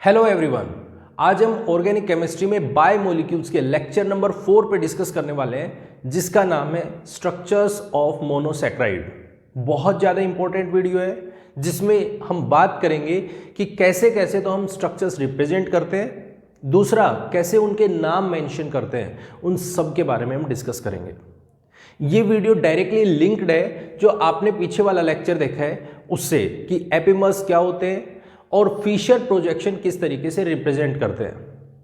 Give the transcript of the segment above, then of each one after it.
Hello everyone, आज हम organic chemistry में बायोमोलिक्यूल्स के लेक्चर नंबर 4 पे डिस्कस करने वाले हैं, जिसका नाम है स्ट्रक्चर्स ऑफ मोनोसैकेराइड। बहुत ज़्यादा इंपॉर्टेंट वीडियो है जिसमें हम बात करेंगे कि कैसे कैसे तो हम स्ट्रक्चर्स रिप्रेजेंट करते हैं, दूसरा कैसे उनके नाम मेंशन करते हैं, उन सब के बारे में हम डिस्कस करेंगे। ये वीडियो डायरेक्टली लिंक्ड है जो आपने पीछे वाला लेक्चर देखा है उससे, कि एपिमर्स क्या होते हैं और फिशर प्रोजेक्शन किस तरीके से रिप्रेजेंट करते हैं।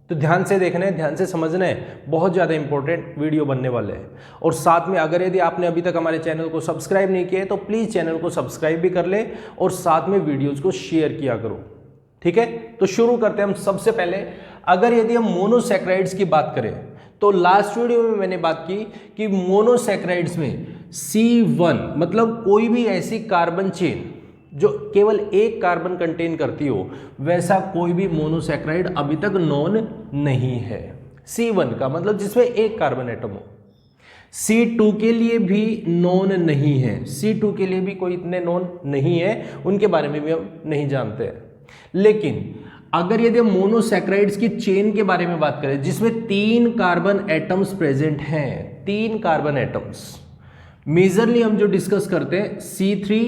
तो ध्यान से देखना है, ध्यान से समझना है, बहुत ज़्यादा इंपॉर्टेंट वीडियो बनने वाले हैं। और साथ में अगर यदि आपने अभी तक हमारे चैनल को सब्सक्राइब नहीं किया है तो प्लीज़ चैनल को सब्सक्राइब भी कर ले और साथ में वीडियोज़ को शेयर किया करो। ठीक है, तो शुरू करते हैं हम। सबसे पहले अगर यदि हम मोनोसैकेराइड्स की बात करें तो लास्ट वीडियो में मैंने बात की कि मोनोसैकेराइड्स में C1 मतलब कोई भी ऐसी कार्बन चेन जो केवल एक कार्बन कंटेन करती हो, वैसा कोई भी मोनोसैकेराइड अभी तक नोन नहीं है। C1 का मतलब जिसमें एक कार्बन एटम हो। C2 के लिए भी नोन नहीं है, C2 के लिए भी कोई इतने नोन नहीं है, उनके बारे में भी हम नहीं जानते हैं। लेकिन अगर यदि हम मोनोसैकेराइड्स की चेन के बारे में बात करें जिसमें 3 कार्बन एटम्स प्रेजेंट हैं, 3 कार्बन एटम्स मेजरली हम जो डिस्कस करते हैं C3,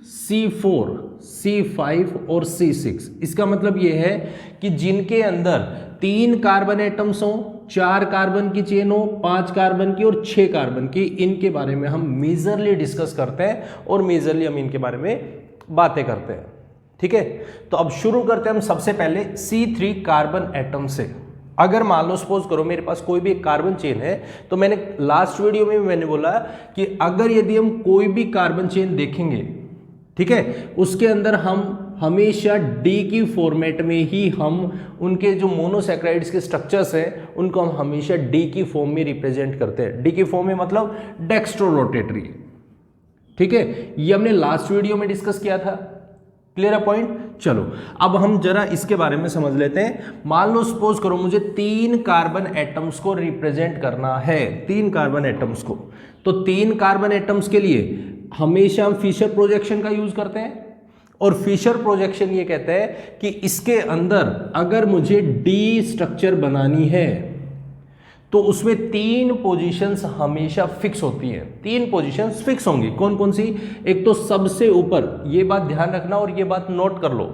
C4, C5 और C6, इसका मतलब यह है कि जिनके अंदर 3 कार्बन एटम्स हो, 4 कार्बन की चेन हो, 5 कार्बन की और 6 कार्बन की, इनके बारे में हम मेजरली डिस्कस करते हैं और मेजरली हम इनके बारे में बातें करते हैं। ठीक है, तो अब शुरू करते हैं हम सबसे पहले C3 कार्बन एटम से। अगर मान लो सपोज करो मेरे पास कोई भी एक कार्बन चेन है, तो मैंने लास्ट वीडियो में मैंने बोला कि अगर यदि हम कोई भी कार्बन चेन देखेंगे, ठीक है, उसके अंदर हम हमेशा डी की फॉर्मेट में ही हम उनके जो मोनोसैकेराइड्स के स्ट्रक्चर्स हैं उनको हम हमेशा डी की फॉर्म में रिप्रेजेंट करते हैं। डी की फॉर्म में मतलब डेक्स्ट्रो रोटेटरी। ठीक है, ये हमने लास्ट वीडियो में डिस्कस किया था। क्लियर है पॉइंट? चलो अब हम जरा इसके बारे में समझ लेते हैं। मान लो सपोज करो मुझे 3 कार्बन एटम्स को रिप्रेजेंट करना है, 3 कार्बन एटम्स को, तो 3 कार्बन एटम्स के लिए हमेशा हम फिशर प्रोजेक्शन का यूज करते हैं। और फिशर प्रोजेक्शन ये कहता है कि इसके अंदर अगर मुझे डी स्ट्रक्चर बनानी है तो उसमें 3 पोजीशंस हमेशा फिक्स होती हैं। 3 पोजीशंस फिक्स होंगी। कौन कौन सी? एक तो सबसे ऊपर, ये बात ध्यान रखना और ये बात नोट कर लो,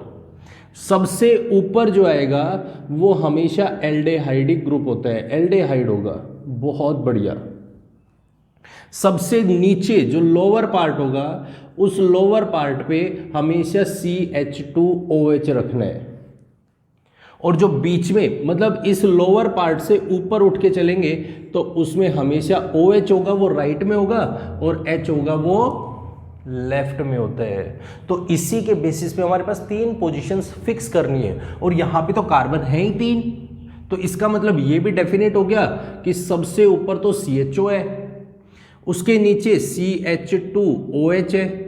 सबसे ऊपर जो आएगा वो हमेशा एल्डेहाइडिक ग्रुप होता है, एल्डेहाइड होगा। बहुत बढ़िया। सबसे नीचे जो लोअर पार्ट होगा उस लोअर पार्ट पे हमेशा CH2OH रखना है। और जो बीच में मतलब इस लोअर पार्ट से ऊपर उठ के चलेंगे तो उसमें हमेशा OH होगा, वो राइट में होगा, और H होगा वो लेफ्ट में होता है। तो इसी के बेसिस पे हमारे पास 3 पोजीशंस फिक्स करनी है। और यहां पे तो कार्बन है ही 3, तो इसका मतलब ये भी डेफिनेट हो गया कि सबसे ऊपर तो CHO है, उसके नीचे CH2OH है,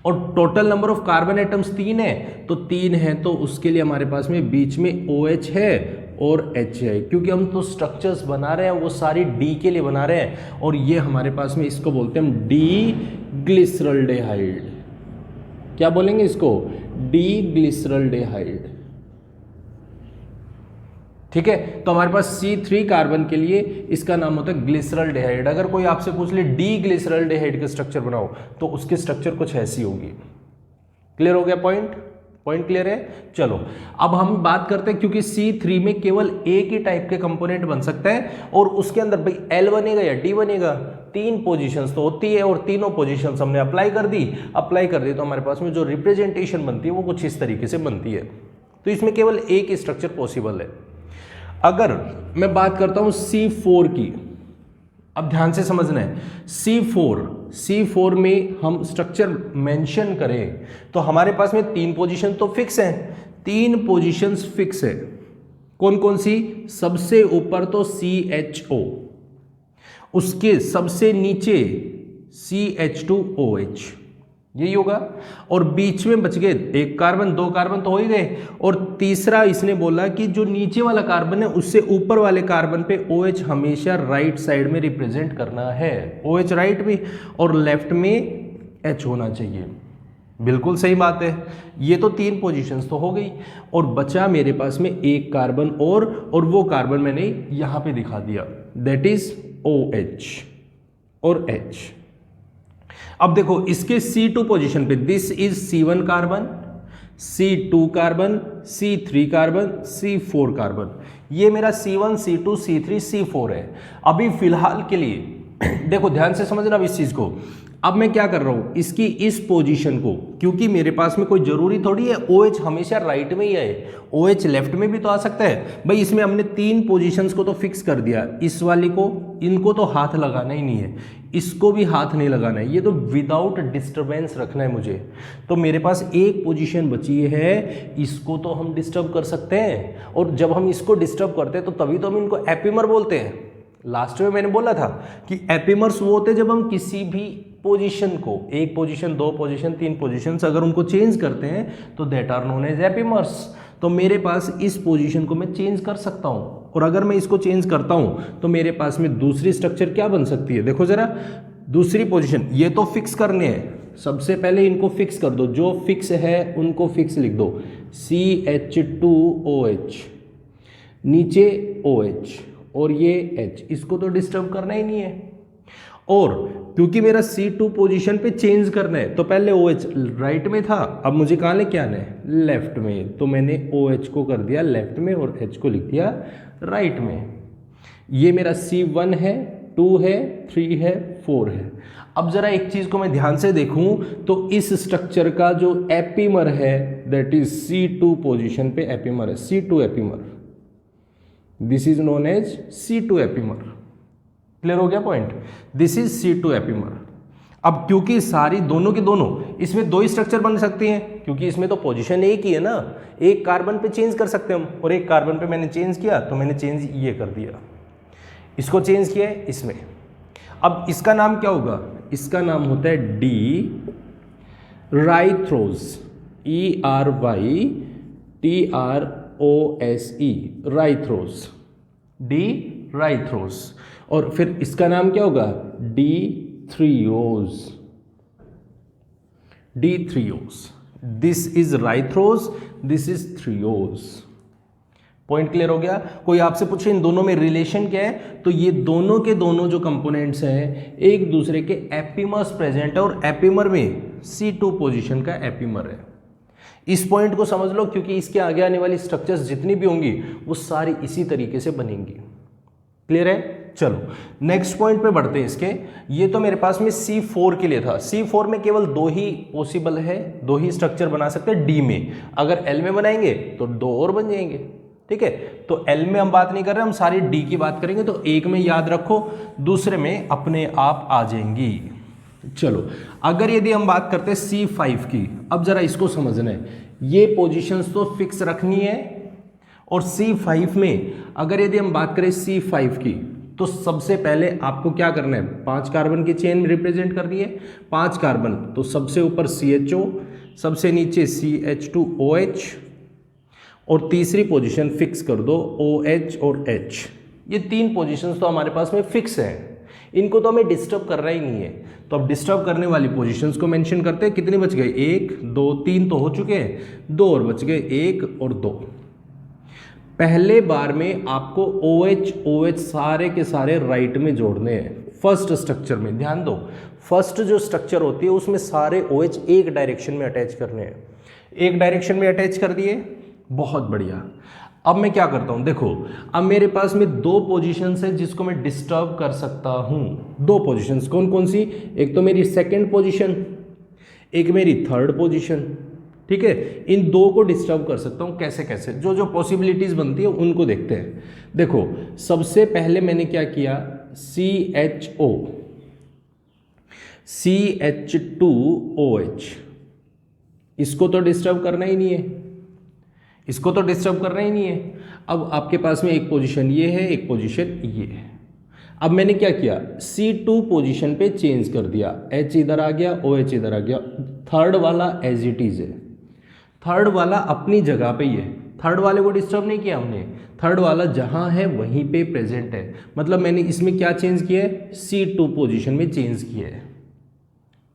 और total number of carbon atoms 3 है, तो 3 है तो उसके लिए हमारे पास में बीच में OH है और H है। क्योंकि हम तो स्ट्रक्चर्स बना रहे हैं वो सारी D के लिए बना रहे हैं, और ये हमारे पास में इसको बोलते हैं हम डी ग्लिसरल्डेहाइड। क्या बोलेंगे इसको? डी ग्लिसरल्डेहाइड। ठीक है, तो हमारे पास C3 कार्बन के लिए इसका नाम होता है ग्लिसरल्डेहाइड। अगर कोई आपसे पूछ ले डी ग्लिसरल्डेहाइड का स्ट्रक्चर बनाओ तो उसकी स्ट्रक्चर कुछ ऐसी होगी। क्लियर हो गया पॉइंट? पॉइंट क्लियर है? चलो अब हम बात करते हैं, क्योंकि C3 में केवल एक ही टाइप के कंपोनेंट बन सकता है और उसके अंदर भाई L बनेगा या D बनेगा, 3 पोजीशंस तो होती है, और तीनों पोजीशंस हमने अप्लाई कर दी तो हमारे पास में जो रिप्रेजेंटेशन बनती है वो कुछ इस तरीके से बनती है। तो इसमें केवल एक ही स्ट्रक्चर पॉसिबल है। अगर मैं बात करता हूं C4 की, अब ध्यान से समझना है, C4 में हम स्ट्रक्चर मेंशन करें तो हमारे पास में 3 पोजीशन तो फिक्स हैं, 3 पोजीशंस फिक्स है। कौन कौन सी? सबसे ऊपर तो CHO, उसके सबसे नीचे CH2OH, यही होगा, और बीच में बच गए 1 कार्बन, 2 कार्बन तो हो ही गए, और तीसरा इसने बोला कि जो नीचे वाला कार्बन है उससे ऊपर वाले कार्बन पे OH हमेशा राइट साइड में रिप्रेजेंट करना है। OH राइट में और लेफ्ट में H होना चाहिए। बिल्कुल सही बात है। ये तो 3 पोजीशंस तो हो गई और बचा मेरे पास में एक कार्बन और वो कार्बन मैंने यहां पे दिखा दिया, दैट इज OH और H। अब देखो इसके C2 पोजीशन पे this is C1 carbon, C2 carbon, C3 carbon, C4 carbon, ये मेरा C1 C2 C3 C4 है। अभी फिलहाल के लिए देखो ध्यान से समझना अब इस चीज को। अब मैं क्या कर रहा हूं, इसकी इस पोजीशन को, क्योंकि मेरे पास में कोई जरूरी थोड़ी है OH हमेशा राइट में ही है, OH लेफ्ट में भी तो आ सकता है भाई। इसमें हमने 3 पोजीशंस को तो फिक्स कर दिया, इस वाली को, इनको तो हाथ लगाना ही नहीं है, इसको भी हाथ नहीं लगाना है, ये तो विदाउट डिस्टरबेंस रखना है मुझे। तो मेरे पास एक पोजीशन बची है, इसको तो हम डिस्टर्ब कर सकते हैं, और जब हम इसको डिस्टर्ब करते हैं तो तभी तो हम इनको एपिमर बोलते हैं। लास्ट में मैंने बोला था कि एपिमर्स वो होते हैं जब हम किसी भी पोजीशन को, 1 पोजीशन 2 पोजीशन 3 पोजीशन अगर उनको चेंज करते हैं तो that are known as epimers. तो मेरे पास इस पोजीशन को मैं चेंज कर सकता हूं, और अगर मैं इसको चेंज करता हूं तो मेरे पास में दूसरी स्ट्रक्चर क्या बन सकती है, देखो जरा दूसरी पोजीशन। ये तो फिक्स करने हैं, सबसे पहले इनको फिक्स कर दो, जो फिक्स है उनको फिक्स लिख दो, CH2OH, नीचे OH और ये H, इसको तो डिस्टर्ब करना ही नहीं है। और क्योंकि मेरा C2 पोजीशन पे चेंज करना है तो पहले OH राइट में था, अब मुझे कहाँ लेके आना है, लेफ्ट में, तो मैंने OH को कर दिया लेफ्ट में और H को लिख दिया राइट में। ये मेरा C1 है, 2 है, 3 है, 4 है। अब जरा एक चीज को मैं ध्यान से देखूं तो इस स्ट्रक्चर का जो एपिमर है दैट इज C2 पोजीशन पे एपिमर है, C2 epimer, this is known as C2 epimer. Clear हो गया point, this is C2 epimer. अब क्योंकि सारी दोनों की दोनों इसमें 2 ही स्ट्रक्चर बन सकती हैं, क्योंकि इसमें तो पोजीशन एक ही है ना, एक कार्बन पे चेंज कर सकते हैं हम, और एक कार्बन पे मैंने चेंज किया तो मैंने चेंज ये कर दिया, इसको चेंज किया है इसमें। अब इसका नाम क्या होगा, इसका नाम होता है D erythrose, ERYTROSE, erythrose, D erythrose. और फिर इसका नाम क्या होगा, D-threose, D-threose, this is erythrose, this is threose. Point clear हो गया। कोई आपसे पूछे इन दोनों में रिलेशन क्या है, तो ये दोनों के दोनों जो कंपोनेंट्स हैं एक दूसरे के एपिमर्स प्रेजेंट है, और एपिमर में C2 पोजीशन का एपिमर है। इस पॉइंट को समझ लो, क्योंकि इसके आगे आने वाली स्ट्रक्चर्स जितनी भी होंगी वो सारी इसी तरीके से बनेंगी। क्लियर है। चलो नेक्स्ट पॉइंट पे बढ़ते हैं इसके। ये तो मेरे पास में C4 के लिए था। C4 में केवल 2 ही पॉसिबल है, 2 ही स्ट्रक्चर बना सकते हैं D में। अगर L में बनाएंगे तो 2 और बन जाएंगे, ठीक है। तो L में हम बात नहीं कर रहे, हम सारी D की बात करेंगे। तो एक में याद रखो, दूसरे में अपने आप आ जाएंगी। चलो अगर यदि हम बात करते हैं C5 की, अब जरा इसको समझना है, ये पोजीशंस तो फिक्स रखनी है। और C5 में अगर यदि हम बात करें C5 की, तो सबसे पहले आपको क्या करना है, 5 कार्बन की चेन रिप्रेजेंट कर रही है, 5 कार्बन, तो सबसे ऊपर CHO, सबसे नीचे CH2OH, और तीसरी पोजीशन फिक्स कर दो OH और H। ये 3 पोजीशंस तो हमारे पास में फिक्स हैं, इनको तो हमें डिस्टर्ब करना ही नहीं है। तो अब डिस्टर्ब करने वाली पोजीशंस को मेंशन करते हैं। कितने बच गए, 1 2 3 तो हो चुके हैं, 2 और बच गए, 1 और 2। पहले बार में आपको OH सारे के सारे राइट में जोड़ने हैं। फर्स्ट स्ट्रक्चर में ध्यान दो, फर्स्ट जो स्ट्रक्चर होती है उसमें सारे OH एक डायरेक्शन में अटैच करने हैं। एक डायरेक्शन में अटैच कर दिए, बहुत बढ़िया। अब मैं क्या करता हूं, देखो अब मेरे पास में 2 पोजीशंस है जिसको मैं डिस्टर्ब कर सकता हूं। 2 पोजीशंस कौन कौन सी, एक तो मेरी सेकंड पोजीशन, एक मेरी थर्ड पोजीशन, ठीक है। इन 2 को डिस्टर्ब कर सकता हूं, कैसे कैसे, जो जो पॉसिबिलिटीज बनती है उनको देखते हैं। देखो सबसे पहले मैंने क्या किया, CH2OH, इसको तो डिस्टर्ब करना ही नहीं है, इसको तो डिस्टर्ब करना ही नहीं है। अब आपके पास में एक पोजीशन ये है, एक पोजीशन ये है। अब मैंने क्या किया, C2 पोजीशन पे चेंज कर दिया, H इधर आ गया, OH इधर आ गया। थर्ड वाला एज इट इज है, थर्ड वाला अपनी जगह पे ही है, थर्ड वाले को डिस्टर्ब नहीं किया हमने, थर्ड वाला जहां है वहीं पे प्रेजेंट है। मतलब मैंने इसमें क्या चेंज किया है, C2 पोजीशन में चेंज किया है।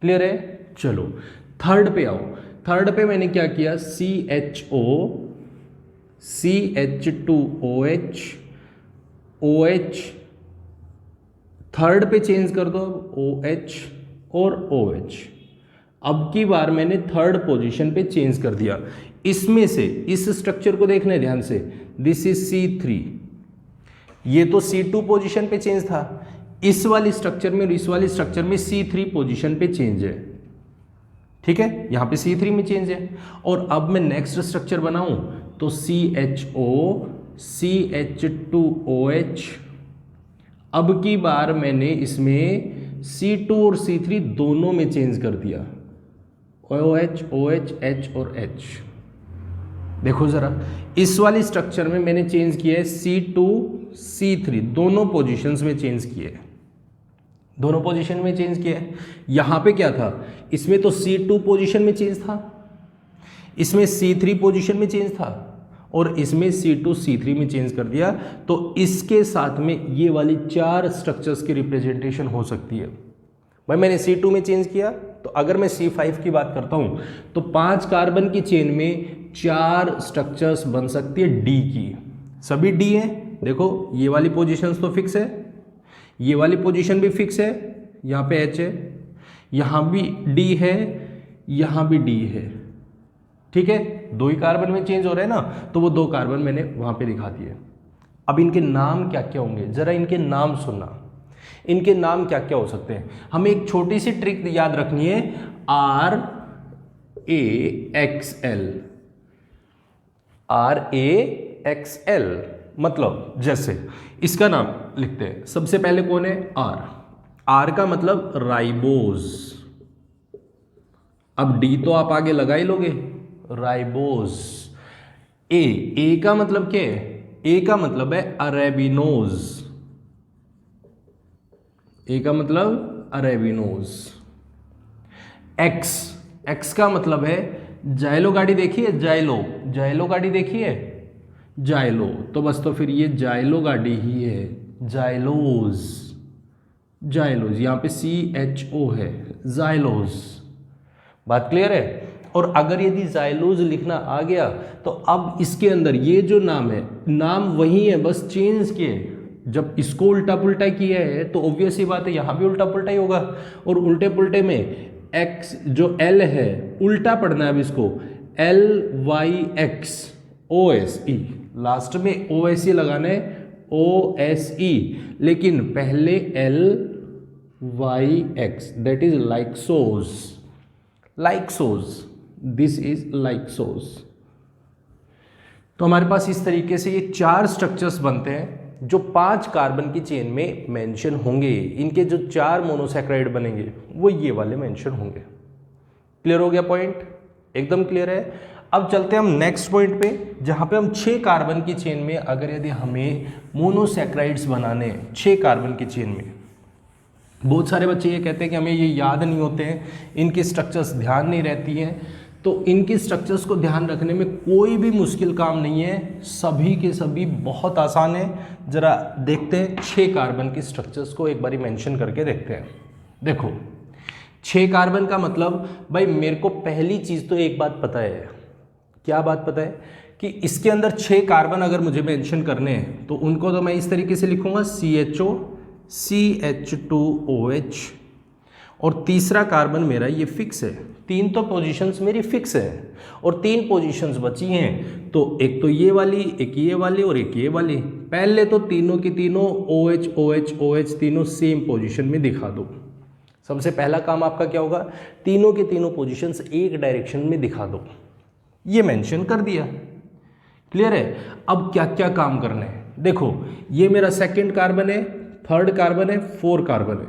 क्लियर है। चलो थर्ड पे आओ, थर्ड पे मैंने क्या किया, CHO CH2OH OH, थर्ड पे चेंज कर दो OH और OH। अब की बार मैंने थर्ड पोजीशन पे चेंज कर दिया। इसमें से इस स्ट्रक्चर को देखना है ध्यान से, दिस इज C3, ये तो C2 पोजीशन पे चेंज था, इस वाली स्ट्रक्चर में और इस वाली स्ट्रक्चर में C3 पोजीशन पे चेंज है, ठीक है, यहां पे C3 में चेंज है। और अब मैं नेक्स्ट स्ट्रक्चर बनाऊं तो CHO CH2OH, अब की बार मैंने इसमें C2 और C3 दोनों में चेंज कर दिया, OH OH H और H। देखो जरा, इस वाली स्ट्रक्चर में मैंने चेंज किया है C2 C3, दोनों पोजीशंस में चेंज किए, दोनों पोजीशन में चेंज किया है। यहां पे क्या था, इसमें तो C2 पोजीशन में चेंज था, इसमें C3 पोजीशन में चेंज था, और इसमें C2 C3 में चेंज कर दिया। तो इसके साथ में ये वाली 4 स्ट्रक्चर्स की रिप्रेजेंटेशन हो सकती है। भाई मैंने C2 में चेंज किया, तो अगर मैं C5 की बात करता हूं तो 5 कार्बन की चेन में 4 स्ट्रक्चर्स बन सकती है D की, सभी D है। देखो ये वाली पोजीशंस तो फिक्स है, ये वाली पोजीशन भी फिक्स है, यहाँ पे H है, यहाँ भी D है, यहाँ भी D है, ठीक है, 2 ही कार्बन में चेंज हो रहे हैं ना, तो वो 2 कार्बन मैंने वहां पे दिखा दिए। अब इनके नाम क्या क्या होंगे, जरा इनके नाम सुनना, इनके नाम क्या क्या हो सकते हैं। हमें एक छोटी सी ट्रिक याद रखनी है, RAXL, मतलब जैसे इसका नाम लिखते हैं, सबसे पहले कौन है, R का मतलब राइबोज। अब D तो आप आगे लगा ही लोगे, राइबोज। A का मतलब क्या है, A का मतलब है अरेबिनोज, A का मतलब अरेबिनोज। X का मतलब है जाइलो, गाड़ी देखी है, जाइलो गाड़ी देखी है, जाइलो, तो बस तो फिर ये जाइलो गाड़ी ही है, जाइलोज, यहां पे CHO है, जाइलोज। बात क्लियर है। और अगर यदि जाइलोज लिखना आ गया तो अब इसके अंदर ये जो नाम है, नाम वही है, बस चेंज किए। जब इसको उल्टा पुल्टा किया है तो ऑब्वियस ही बात है यहां भी उल्टा पुल्टा ही होगा, और उल्टे पुल्टे में X जो L है उल्टा पढ़ना है अब इसको, LYXOSE, लास्ट में OSE लगाना है, OSE, लेकिन पहले LYX, that is lyxose, this is lyxose. तो हमारे पास इस तरीके से ये 4 स्ट्रक्चर्स बनते हैं जो 5 कार्बन की चेन में मेंशन होंगे। इनके जो 4 मोनोसैक्राइड बनेंगे वो ये वाले मेंशन होंगे। क्लियर हो गया पॉइंट, एकदम क्लियर है। अब चलते हैं हम नेक्स्ट पॉइंट पे, जहां पे हम 6 कार्बन की चेन में अगर यदि हमें मोनोसैक्राइड्स बनाने हैं 6 कार्बन की चेन में। बहुत सारे बच्चे ये कहते हैं कि हमें ये याद नहीं होते हैं, इनकी स्ट्रक्चर्स ध्यान नहीं रहती हैं, तो इनकी स्ट्रक्चर्स को ध्यान रखने में कोई भी मुश्किल काम नहीं है, सभी के सभी बहुत आसान है। जरा देखते हैं 6 कार्बन की स्ट्रक्चर्स को एक बारी मेंशन करके देखते हैं। देखो 6 कार्बन का मतलब, भाई मेरे को पहली चीज़ तो एक बात पता है, क्या बात पता है, कि इसके अंदर 6 कार्बन अगर मुझे मेंशन करने हैं तो उनको तो मैं इस तरीके से लिखूंगा, CHO CH2OH, और तीसरा कार्बन मेरा ये फिक्स है। 3 तो पोजीशंस मेरी फिक्स है और 3 पोजीशंस बची हैं, तो एक तो ये वाली, एक ये वाली और एक ये वाली। पहले तो तीनों की तीनों OH OH OH तीनों सेम पोजीशन में दिखा दो। सबसे पहला काम आपका क्या होगा, तीनों के तीनों पोजीशंस एक डायरेक्शन में दिखा दो, ये मेंशन कर दिया। क्लियर है। अब क्या क्या काम करने हैं, देखो ये मेरा सेकंड कार्बन है, थर्ड कार्बन है, 4 कार्बन है।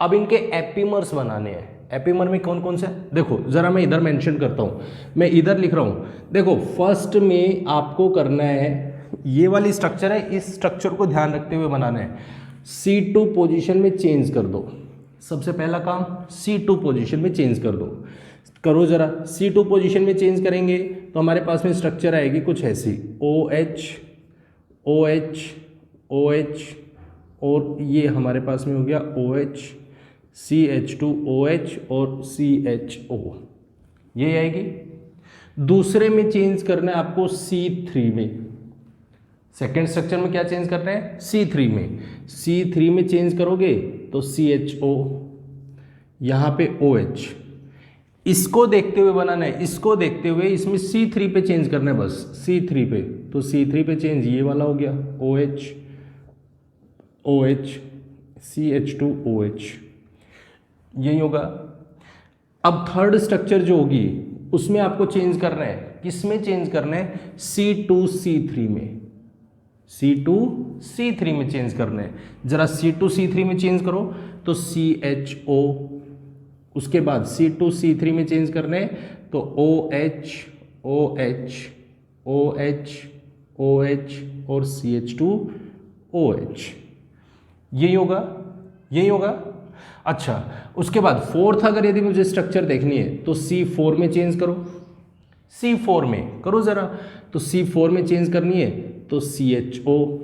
अब इनके एपिमर्स बनाने हैं। एपिमर में कौन कौन से, देखो जरा मैं इधर मेंशन करता हूं, मैं इधर लिख रहा हूं। देखो फर्स्ट में आपको करना है, ये वाली स्ट्रक्चर है, इस स्ट्रक्चर को ध्यान रखते हुए बनाना है। C2 पोजीशन में चेंज कर दो, सबसे पहला काम C2 पोजीशन में चेंज कर दो। करो जरा, C2 पोजीशन में चेंज करेंगे तो हमारे पास में स्ट्रक्चर आएगी कुछ ऐसी, OH OH OH, और ये हमारे पास में हो गया OH CH2OH और CHO। ये आएगी। दूसरे में चेंज करना है आपको C3 में, सेकेंड स्ट्रक्चर में क्या चेंज करना है, C3 में। C3 में चेंज करोगे तो CHO, यहाँ पे OH, इसको देखते हुए बनाना है, इसको देखते हुए इसमें C3 पे चेंज करना है बस, C3 पे, तो C3 पे चेंज ये वाला हो गया OH, OH, CH2OH, यही होगा। अब थर्ड स्ट्रक्चर जो होगी उसमें आपको चेंज करना है, किसमें चेंज करना है, C2C3 में, C2C3 में चेंज करना है। जरा C2C3 में चेंज करो तो CHO, उसके बाद C2C3 में चेंज करना है तो OH, OH, OH, OH और CH2OH, यही होगा, यही होगा। अच्छा, उसके बाद फोर्थ अगर यदि मुझे स्ट्रक्चर देखनी है तो C4 में चेंज करो, C4 में करो जरा, तो C4 में चेंज करनी है तो CHO,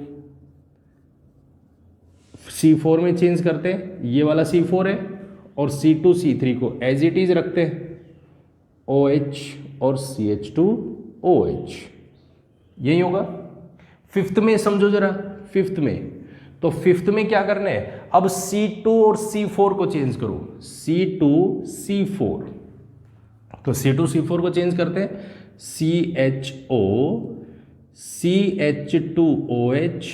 C4 में चेंज करते हैं, ये वाला C4 है, और C2C3 को एज इट इज रखते हैं, OH और CH2OH, यही होगा। फिफ्थ में समझो जरा, फिफ्थ में, तो फिफ्थ में क्या करना है, अब C2 और C4 को चेंज करो, C2C4, तो C2C4 को चेंज करते हैं, CHO, CH2OH,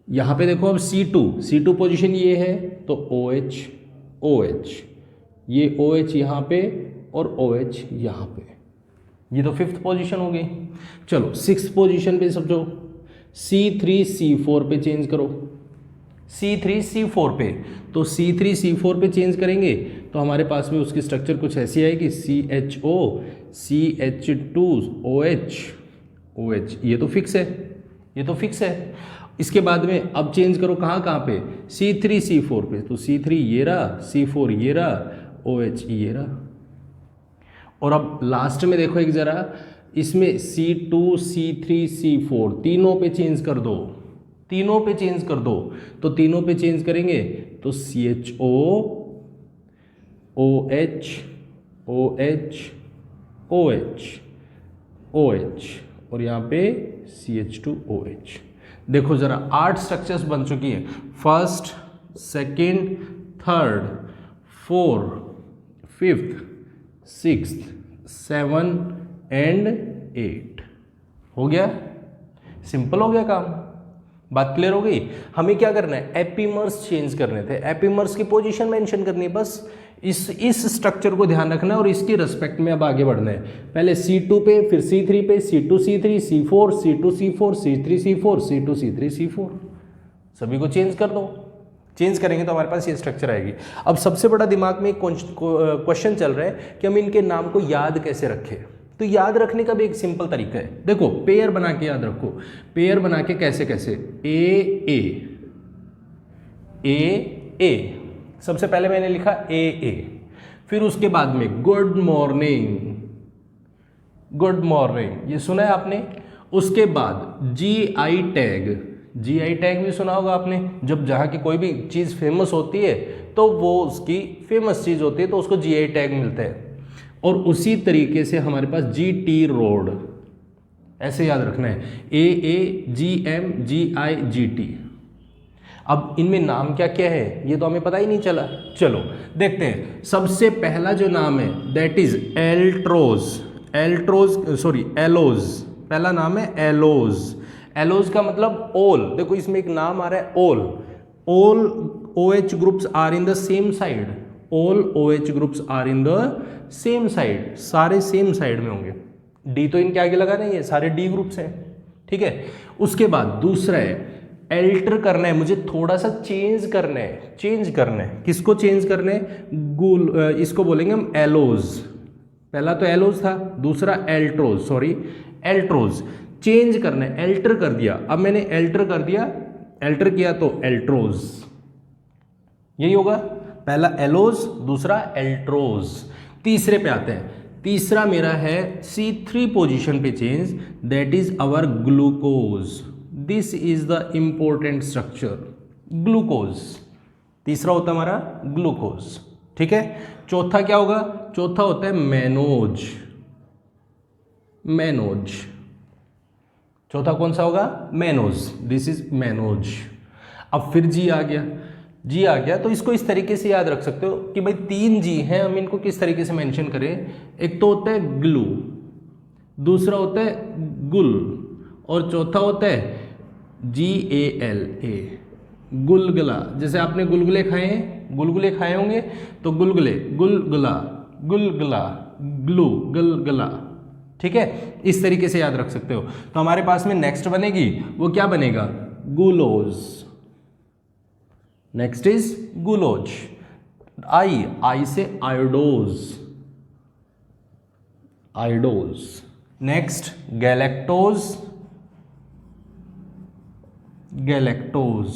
यहां पे देखो अब C2 पोजीशन ये है तो OH, OH, ये OH यहां पे और OH यहां पे, ये तो फिफ्थ पोजीशन हो गई। चलो सिक्स पोजीशन पे समझो, C3C4 पे चेंज करो, C3C4 पे, तो C3C4 पे चेंज करेंगे तो हमारे पास में उसकी स्ट्रक्चर कुछ ऐसी आएगी, CHO, CH2OH, OH, ये तो फिक्स है, ये तो फिक्स है। इसके बाद में अब चेंज करो कहाँ पे, C3C4 पे, तो C3 ये रहा, C4 ये रहा, OH ये रहा। और अब लास्ट में देखो एक जरा, इसमें C2, C3, C4 तीनों पे चेंज कर दो, तीनों पे चेंज कर दो, तो तीनों पे चेंज करेंगे तो CHO, OH, OH, OH, OH और यहाँ पे CH2OH। देखो जरा 8 स्ट्रक्चर्स बन चुकी हैं, first, second, third, fourth, fifth, sixth, 7 and 8, हो गया, सिंपल हो गया काम, बात क्लियर हो गई। हमें क्या करना है, एपीमर्स चेंज करने थे, एपीमर्स की पोजीशन मेंशन करनी है, बस इस स्ट्रक्चर को ध्यान रखना है और इसकी रिस्पेक्ट में अब आगे बढ़ना है। पहले C2 पे, फिर C3 पे, C2C3, C4, C2C4, C3C4, C2C3, C4, सभी को चेंज कर दो। चेंज करेंगे तो हमारे पास ये स्ट्रक्चर आएगी। अब सबसे बड़ा दिमाग में क्वेश्चन चल रहा है कि हम इनके नाम को याद कैसे रखें। तो याद रखने का भी एक सिंपल तरीका है, देखो पेयर बना के याद रखो। पेयर बना के कैसे कैसे, ए, सबसे पहले मैंने लिखा ए, फिर उसके बाद में गुड मॉर्निंग, गुड मॉर्निंग, ये सुना है आपने। उसके बाद GI टैग भी सुना होगा आपने, जब जहाँ की कोई भी चीज़ फेमस होती है तो वो उसकी फेमस चीज़ होती है तो उसको GI टैग मिलता है। और उसी तरीके से हमारे पास GT रोड, ऐसे याद रखना है, AAGM GI GT। अब इनमें नाम क्या क्या है ये तो हमें पता ही नहीं चला, चलो देखते हैं। सबसे पहला जो नाम है दैट इज एलोज, पहला नाम है एलोज। एलोज का मतलब ओल, देखो इसमें एक नाम आ रहा है all OH groups are in the same side, all OH groups are in the same side, सारे सेम साइड में होंगे। डी तो इनके आगे लगा नहीं है, सारे डी ग्रुप्स हैं, ठीक है। उसके बाद दूसरा है एल्टर करना है, मुझे थोड़ा सा चेंज करना है, किसको चेंज करना है, इसको बोलेंगे हम एलोज। पहला तो एलोज था, दूसरा एल्ट्रोज, चेंज करना है, एल्टर कर दिया। अब मैंने एल्टर किया तो एल्ट्रोज, यही होगा। पहला एलोज, दूसरा एल्ट्रोज। तीसरे पे आते हैं, तीसरा मेरा है C3 पोजीशन पे change, that is our glucose. This is the important structure, glucose. तीसरा होता है हमारा ग्लूकोज, ठीक है। चौथा क्या होगा, चौथा होता है मैनोज, मैनोज। चौथा कौन सा होगा? Mannose, this is mannose. अब फिर जी आ गया, जी आ गया तो इसको इस तरीके से याद रख सकते हो कि भाई 3 जी हैं, हम इनको किस तरीके से मेंशन करें। एक तो होता है ग्लू, दूसरा होता है गुल, और चौथा होता है GALA, गुलगुला। जैसे आपने गुलगुले खाए हैं, गुलगुले खाए होंगे तो गुलगुले, गुलगुला, गुलगुला, ग्लू, गुलगुला। ठीक है, इस तरीके से याद रख सकते हो। तो हमारे पास में नेक्स्ट बनेगी, वो क्या बनेगा? गुलोज। Next is gulose. I say idose, idose. Next galactose, galactose.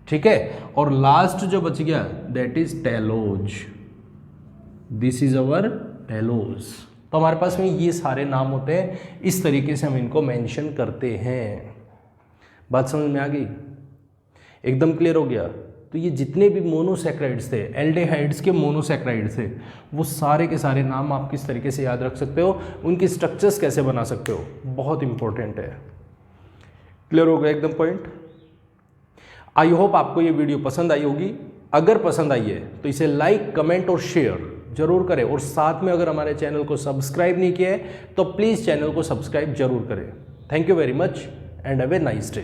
ठीक है, और लास्ट जो बच गया that is talose, this is our talose. तो हमारे पास में ये सारे नाम होते हैं, इस तरीके से हम इनको मेंशन करते हैं। बात समझ में आ गई? एकदम क्लियर हो गया? तो ये जितने भी मोनोसैक्राइड्स थे, एल्डिहाइड्स के मोनोसैक्राइड थे, वो सारे के सारे नाम आप किस तरीके से याद रख सकते हो, उनके स्ट्रक्चर्स कैसे बना सकते हो, बहुत इंपॉर्टेंट है। क्लियर हो गया एकदम पॉइंट? आई होप आपको ये वीडियो पसंद आई होगी। अगर पसंद आई है तो इसे लाइक, कमेंट और शेयर जरूर करें, और साथ में अगर हमारे चैनल को सब्सक्राइब नहीं किया है तो प्लीज़ चैनल को सब्सक्राइब जरूर करें। Thank you very much and have a nice day.